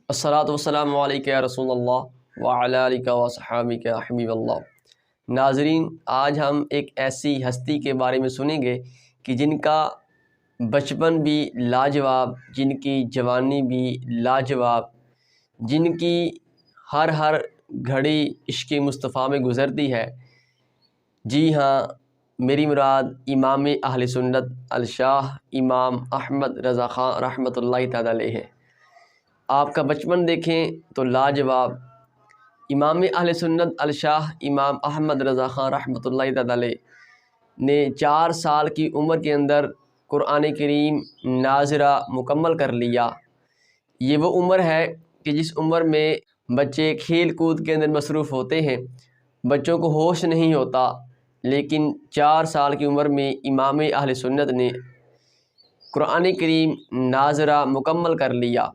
الصلاۃ والسلام علیکہ یا رسول اللہ وعلی آلہ و صحابہ یا حبیب اللہ۔ ناظرین، آج ہم ایک ایسی ہستی کے بارے میں سنیں گے کہ جن کا بچپن بھی لاجواب، جن کی جوانی بھی لاجواب، جن کی ہر گھڑی عشق مصطفیٰ میں گزرتی ہے۔ جی ہاں، میری مراد امام اہل سنت الشاہ امام احمد رضا خان رحمۃ اللہ تعالی علیہ ہے۔ آپ کا بچپن دیکھیں تو لاجواب۔ امام اہل سنت الشاہ امام احمد رضا خان رحمۃ اللہ تعالی علیہ نے 4 سال کی عمر کے اندر قرآن کریم ناظرہ مکمل کر لیا۔ یہ وہ عمر ہے کہ جس عمر میں بچے کھیل کود کے اندر مصروف ہوتے ہیں، بچوں کو ہوش نہیں ہوتا، لیکن 4 سال کی عمر میں امام اہل سنت نے قرآن کریم ناظرہ مکمل کر لیا۔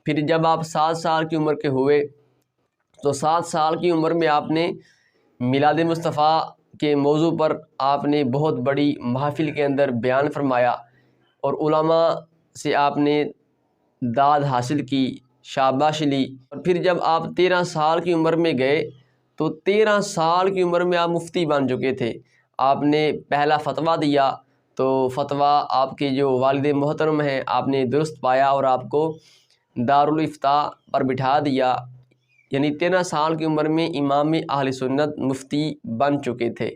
پھر جب آپ 7 سال کی عمر کے ہوئے تو 7 سال کی عمر میں آپ نے میلاد مصطفیٰ کے موضوع پر آپ نے بہت بڑی محفل کے اندر بیان فرمایا اور علماء سے آپ نے داد حاصل کی، شاباشی لی۔ اور پھر جب آپ 13 سال کی عمر میں گئے تو 13 سال کی عمر میں آپ مفتی بن چکے تھے۔ آپ نے پہلا فتویٰ دیا تو فتویٰ آپ کے جو والد محترم ہیں آپ نے درست پایا اور آپ کو دارالافتاء پر بٹھا دیا، یعنی 13 سال کی عمر میں امام اہل سنت مفتی بن چکے تھے۔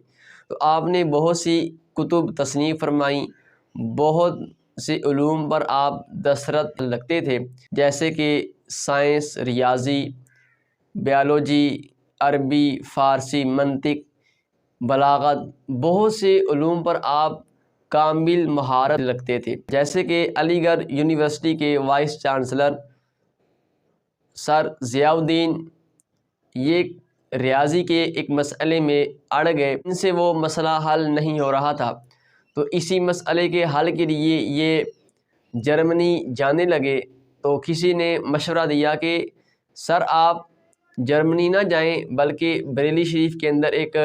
تو آپ نے بہت سی کتب تصنیف فرمائیں، بہت سے علوم پر آپ دسترت رکھتے تھے، جیسے کہ سائنس، ریاضی، بیالوجی، عربی، فارسی، منطق، بلاغت، بہت سے علوم پر آپ کامل مہارت رکھتے تھے۔ جیسے کہ علی گڑھ یونیورسٹی کے وائس چانسلر سر ضیاء الدین، یہ ریاضی کے ایک مسئلے میں اڑ گئے، ان سے وہ مسئلہ حل نہیں ہو رہا تھا، تو اسی مسئلے کے حل کے لیے یہ جرمنی جانے لگے۔ تو کسی نے مشورہ دیا کہ سر آپ جرمنی نہ جائیں، بلکہ بریلی شریف کے اندر ایک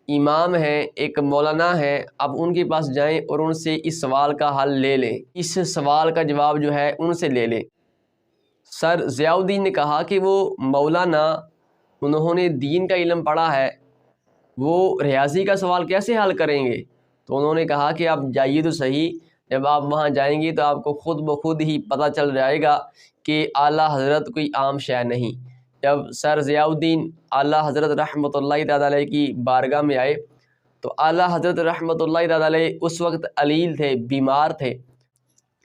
امام ہیں، ایک مولانا ہیں، آپ ان کے پاس جائیں اور ان سے اس سوال کا حل لے لیں، اس سوال کا جواب جو ہے ان سے لے لیں۔ سر ضیاء الدین نے کہا کہ وہ مولانا، انہوں نے دین کا علم پڑھا ہے، وہ ریاضی کا سوال کیسے حل کریں گے؟ تو انہوں نے کہا کہ آپ جائیے تو صحیح، جب آپ وہاں جائیں گے تو آپ کو خود بخود ہی پتہ چل جائے گا کہ اعلیٰ حضرت کوئی عام شے نہیں۔ جب سر ضیاء الدین اعلیٰ حضرت رحمۃ اللہ تعالی علیہ کی بارگاہ میں آئے تو اعلیٰ حضرت رحمۃ اللہ تعالی علیہ اس وقت علیل تھے، بیمار تھے۔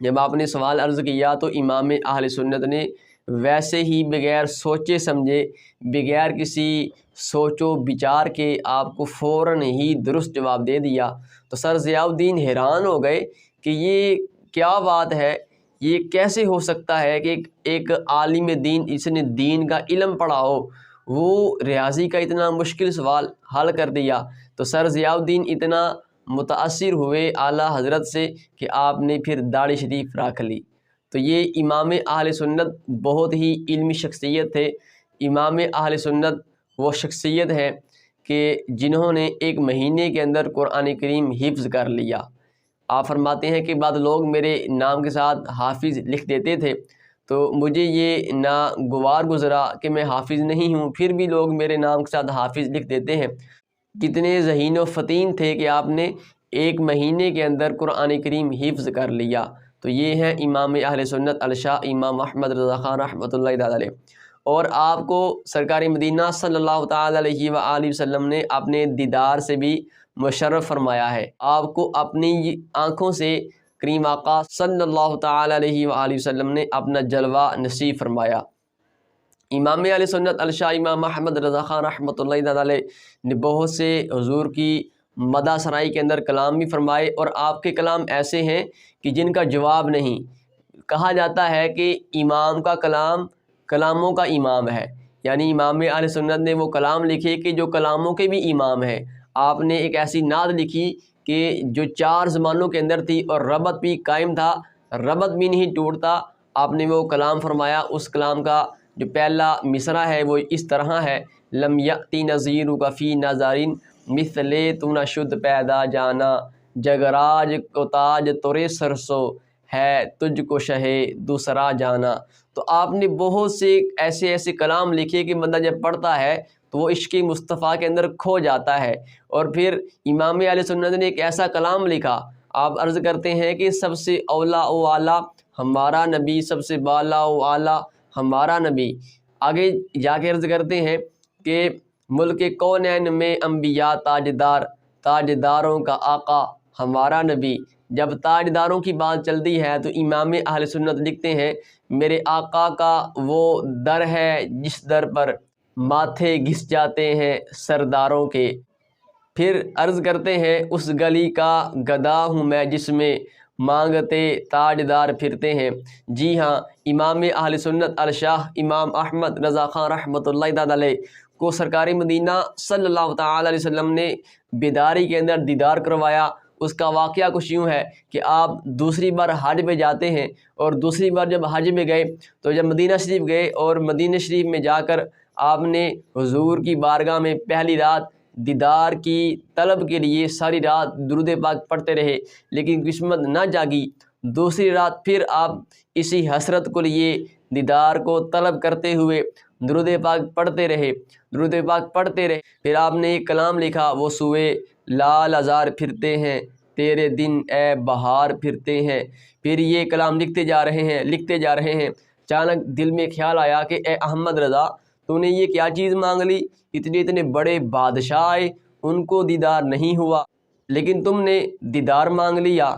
جب آپ نے سوال عرض کیا تو امام اہل سنت نے ویسے ہی بغیر سوچے سمجھے، بغیر کسی سوچ و بچار کے آپ کو فوراً ہی درست جواب دے دیا۔ تو سر ضیاء الدین حیران ہو گئے کہ یہ کیا بات ہے، یہ کیسے ہو سکتا ہے کہ ایک عالم دین، اس نے دین کا علم پڑھا ہو، وہ ریاضی کا اتنا مشکل سوال حل کر دیا۔ تو سر ضیاء الدین اتنا متاثر ہوئے اعلیٰ حضرت سے کہ آپ نے پھر داڑھی شریف رکھ لی۔ تو یہ امام اہل سنت بہت ہی علمی شخصیت تھے۔ امام اہل سنت وہ شخصیت ہے کہ جنہوں نے 1 مہینے کے اندر قرآن کریم حفظ کر لیا۔ آپ فرماتے ہیں کہ بعض لوگ میرے نام کے ساتھ حافظ لکھ دیتے تھے، تو مجھے یہ ناگوار گزرا کہ میں حافظ نہیں ہوں، پھر بھی لوگ میرے نام کے ساتھ حافظ لکھ دیتے ہیں۔ کتنے ذہین و فطین تھے کہ آپ نے 1 مہینے کے اندر قرآن کریم حفظ کر لیا۔ تو یہ ہیں امام اہل سنت الشاہ امام احمد رضا خان رحمۃ اللہ تعالی علیہ۔ اور آپ کو سرکار مدینہ صلی اللہ تعالی علیہ وآلہ وسلم نے اپنے دیدار سے بھی مشرف فرمایا ہے۔ آپ کو اپنی آنکھوں سے کریم آقا صلی اللہ تعالی علیہ وآلہ وسلم نے اپنا جلوہ نصیب فرمایا۔ امام اہل سنت الشاہ امام احمد رضا خان رحمۃ اللہ تعالی علیہ نے بہت سے حضور کی مدح ثنائی کے اندر کلام بھی فرمائے، اور آپ کے کلام ایسے ہیں کہ جن کا جواب نہیں۔ کہا جاتا ہے کہ امام کا کلام کلاموں کا امام ہے، یعنی امام اہل سنت نے وہ کلام لکھے کہ جو کلاموں کے بھی امام ہے۔ آپ نے ایک ایسی نعت لکھی کہ جو 4 زمانوں کے اندر تھی اور ربط بھی قائم تھا، ربط بھی نہیں ٹوٹتا۔ آپ نے وہ کلام فرمایا، اس کلام کا جو پہلا مصرع ہے وہ اس طرح ہے: لم یأتی نظیرک فی نظرین مثلے تو نہ شد پیدا جانا، جگراج کو تاج ترے سرسو ہے تجھ کو شہ دوسرا جانا۔ تو آپ نے بہت سے ایسے کلام لکھے کہ بندہ جب پڑھتا ہے تو وہ عشق مصطفیٰ کے اندر کھو جاتا ہے۔ اور پھر امام اہل سنت نے ایک ایسا کلام لکھا، آپ عرض کرتے ہیں کہ سب سے اولا و اعلیٰ ہمارا نبی، سب سے بالا و اعلیٰ ہمارا نبی۔ آگے جا کے عرض کرتے ہیں کہ ملک کونین میں انبیاء تاجدار، تاجداروں کا آقا ہمارا نبی۔ جب تاجداروں کی بات چلتی ہے تو امام اہل سنت لکھتے ہیں میرے آقا کا وہ در ہے جس در پر ماتھے گھس جاتے ہیں سرداروں کے۔ پھر عرض کرتے ہیں اس گلی کا گدا ہوں میں جس میں مانگتے تاجدار پھرتے ہیں۔ جی ہاں، امام اہل سنت الشاہ امام احمد رضا خان رحمۃ اللہ تعالی علیہ کو سرکار مدینہ صلی اللہ تعالی علیہ وسلم نے بیداری کے اندر دیدار کروایا۔ اس کا واقعہ کچھ یوں ہے کہ آپ دوسری بار حج پہ جاتے ہیں، اور دوسری بار جب حج میں گئے تو جب مدینہ شریف گئے اور مدینہ شریف میں جا کر آپ نے حضور کی بارگاہ میں پہلی رات دیدار کی طلب کے لیے ساری رات درود پاک پڑھتے رہے، لیکن قسمت نہ جاگی۔ دوسری رات پھر آپ اسی حسرت کو لیے دیدار کو طلب کرتے ہوئے درود پاک پڑھتے رہے، درود پاک پڑھتے رہے۔ پھر آپ نے ایک کلام لکھا، وہ سوئے لال ہزار پھرتے ہیں تیرے دن اے بہار پھرتے ہیں۔ پھر یہ کلام لکھتے جا رہے ہیں، اچانک دل میں خیال آیا کہ اے احمد رضا، تو نے یہ کیا چیز مانگ لی؟ اتنے بڑے بادشاہ آئے، ان کو دیدار نہیں ہوا، لیکن تم نے دیدار مانگ لیا۔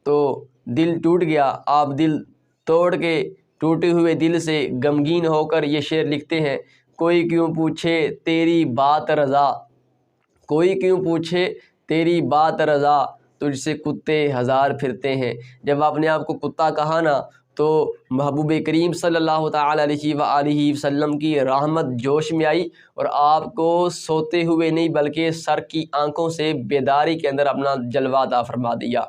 تو دل ٹوٹ گیا۔ آپ دل توڑ کے ٹوٹے ہوئے دل سے غمگین ہو کر یہ شعر لکھتے ہیں، کوئی کیوں پوچھے تیری بات رضا، کوئی کیوں پوچھے تیری بات رضا، تجھ سے کتے ہزار پھرتے ہیں۔ جب آپ نے آپ کو کتا کہا نا تو محبوب کریم صلی اللہ تعالی علیہ وآلہ وسلم کی رحمت جوش میں آئی، اور آپ کو سوتے ہوئے نہیں بلکہ سر کی آنکھوں سے بیداری کے اندر اپنا جلوہ عطا فرما دیا۔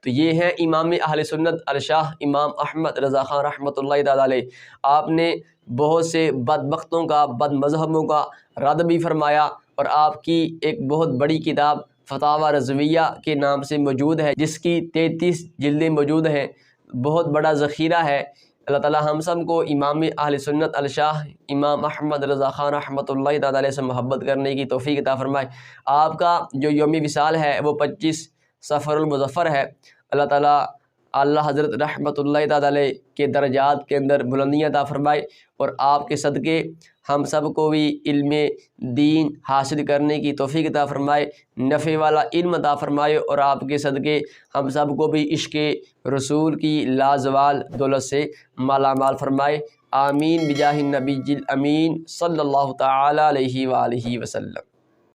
تو یہ ہے امام اہل سنت الشاہ امام احمد رضا خان رحمۃ اللہ تعالی علیہ۔ آپ نے بہت سے بدبختوں کا، بد مذہبوں کا رد بھی فرمایا، اور آپ کی ایک بہت بڑی کتاب فتاوی رضویہ کے نام سے موجود ہے، جس کی 33 جلدیں موجود ہیں، بہت بڑا ذخیرہ ہے۔ اللہ تعالی ہم سب کو امام اہل سنت الشاہ امام احمد رضا خان رحمۃ اللہ تعالی علیہ سے محبت کرنے کی توفیق عطا فرمائے۔ آپ کا جو یوم وصال ہے وہ 25 صفر المظفر ہے۔ اللہ تعالی اللہ حضرت رحمۃ اللہ تعالی علیہ کے درجات کے اندر بلندیاں عطا فرمائے، اور آپ کے صدقے ہم سب کو بھی علم دین حاصل کرنے کی توفیق عطا فرمائے، نفع والا علم عطا فرمائے، اور آپ کے صدقے ہم سب کو بھی عشق رسول کی لازوال دولت سے مالا مال فرمائے۔ آمین بجاہ النبی الامین صلی اللہ تعالی علیہ وآلہ وسلم۔